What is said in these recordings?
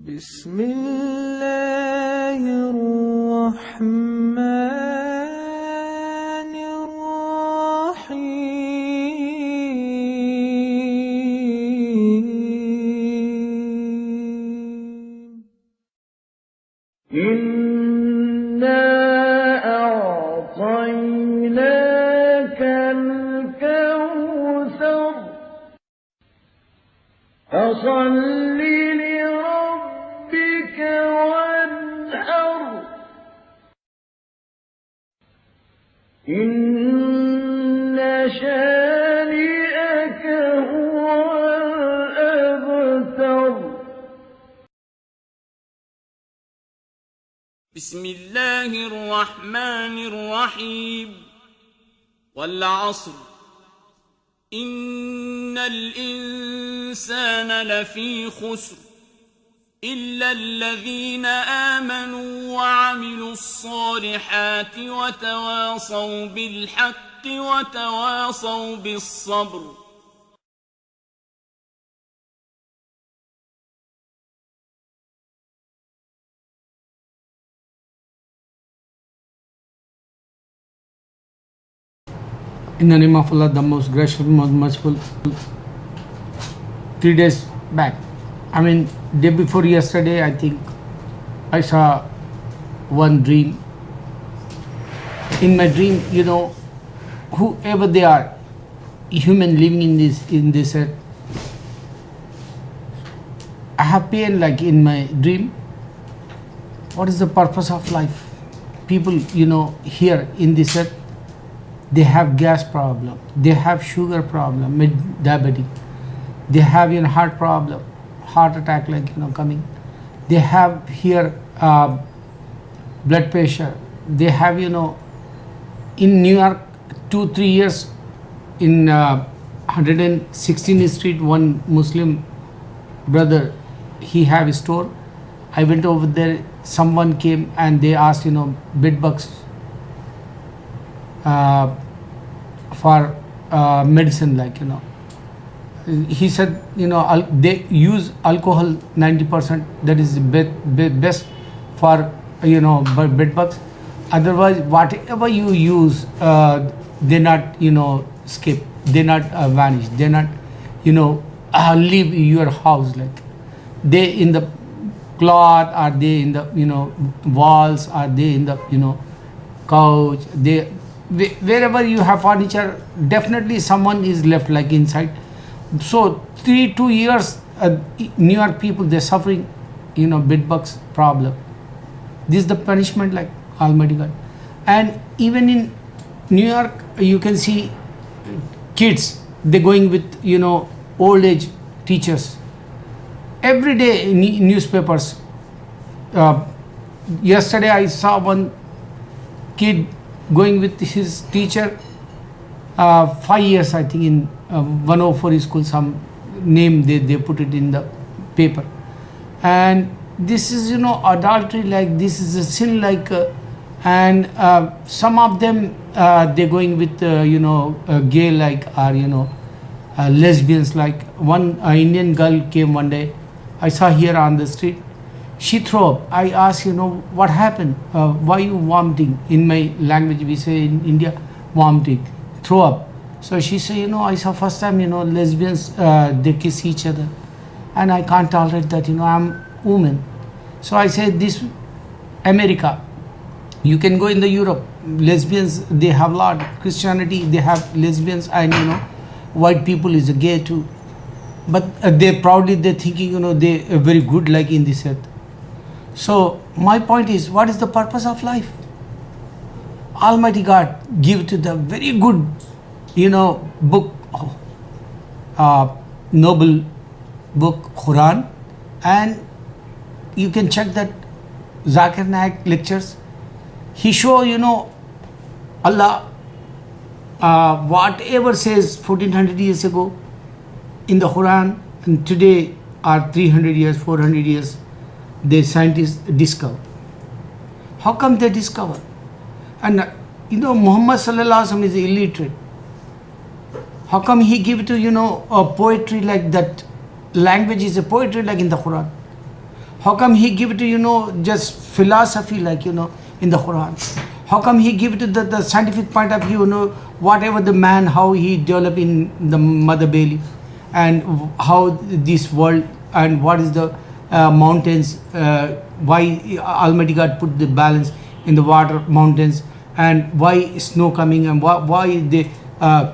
بسم الله الرحمن الرحيم إنا أعطيناك الكوثر فصل لربك وانحر إن شانئك هو الأبتر. بسم الله الرحمن الرحيم. والعصر إن الإنسان لفي خسر إلا الذين آمنوا وعملوا الصالحات وتواصوا بالحق وتواصوا بالصبر. In the name of Allah, the most gracious, most merciful. 3 days back, day before yesterday, I think I saw one dream. In my dream, whoever they are, human living in this earth, I have pain like in my dream. What is the purpose of life? People, here in this earth, they have gas problem, they have sugar problem, diabetic, they have heart problem, heart attack coming, they have here blood pressure, they have in New York 2-3 years in 116th Street, one Muslim brother, he have a store. I went over there, someone came and they asked bed bugs for medicine, he said they use alcohol 90%, that is best for bed bugs. Otherwise whatever you use, they not skip, they not vanish, they not leave your house, they in the cloth, are they in the walls, are they in the couch, they wherever you have furniture, definitely someone is left inside. So 2 years New York people, they're suffering bed bugs problem. This is the punishment Almighty God. And even in New York you can see kids, they're going with old age teachers every day in newspapers. Yesterday I saw one kid going with his teacher, 5 years I think, in 104 school, some name they put it in the paper. And this is adultery, this is a sin, and some of them they're going with gay or lesbians. One Indian girl came one day, I saw here on the street, she threw up. I asked, what happened? Why you vomiting? In my language, we say in India, vomiting, throw up. So she said, I saw first time, lesbians, they kiss each other. And I can't tolerate that, I'm woman. So I said, this America, you can go in the Europe, lesbians, they have a lot. Christianity, they have lesbians, and, white people is gay too. But they're thinking, they're very good in this earth. So my point is, what is the purpose of life? Almighty God give to the very good, book, noble book, Quran, and you can check that Zakir Naik lectures. He show, Allah, whatever says 1400 years ago in the Quran, and today are 300 years, 400 years, the scientists discover. How come they discover? And Muhammad Sallallahu Alaihi Wasallam is illiterate. How come he give it to, a poetry like that? Language is a poetry like in the Quran. How come he give it to, just philosophy like, in the Quran? How come he give it to the scientific point of view, whatever the man, how he developed in the mother belly, and how this world, and what is the mountains, why Almighty God put the balance in the water, mountains, and why snow coming, and why the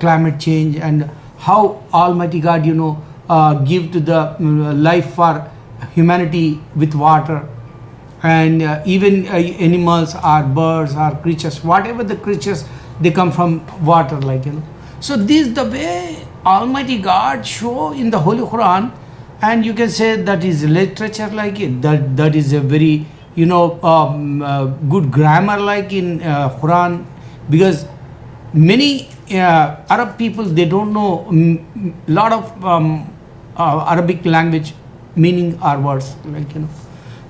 climate change, and how Almighty God, give to the life for humanity with water, and even animals or birds or creatures, whatever the creatures, they come from water, like, So this is the way Almighty God show in the Holy Quran, and you can say that is literature like it. That is a very good grammar like in Quran, because many Arab people, they don't know lot of Arabic language meaning or words, like,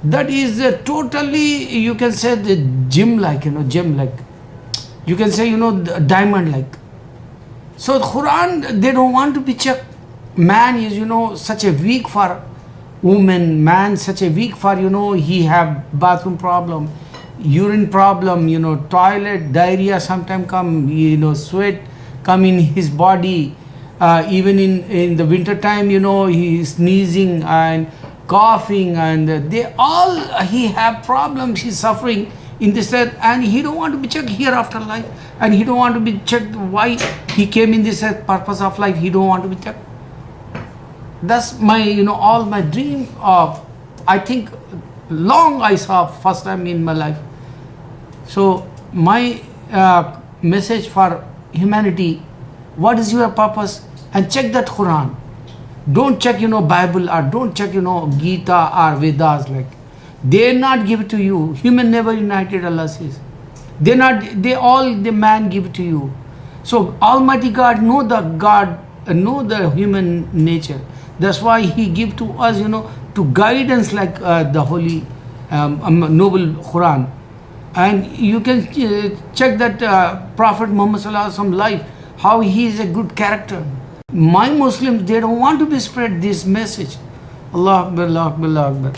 that is totally, you can say, the gem like, gem like, you can say, diamond like. So the Quran, they don't want to be checked. Man is such a weak for woman, man such a weak for he have bathroom problem, urine problem, toilet, diarrhea sometime come, sweat come in his body, even in the winter time, he is sneezing and coughing, and they all, he have problems, he's suffering in this earth, and he don't want to be checked here after life, and he don't want to be checked why he came in this earth, purpose of life, he don't want to be checked. That's my, all my dream of, I think, long I saw first time in my life. So my message for humanity, what is your purpose? And check that Quran. Don't check, Bible, or don't check, Gita or Vedas, like. They not give it to you. Human never united, Allah says. The man give it to you. So Almighty God know the human nature. That's why He give to us, to guidance like the holy, noble Quran. And you can check that Prophet Muhammad Sallallahu Alaihi Wasallam life, how he is a good character. My Muslims, they don't want to be spread this message. Allah Akbar, Allah Akbar, Allah Akbar.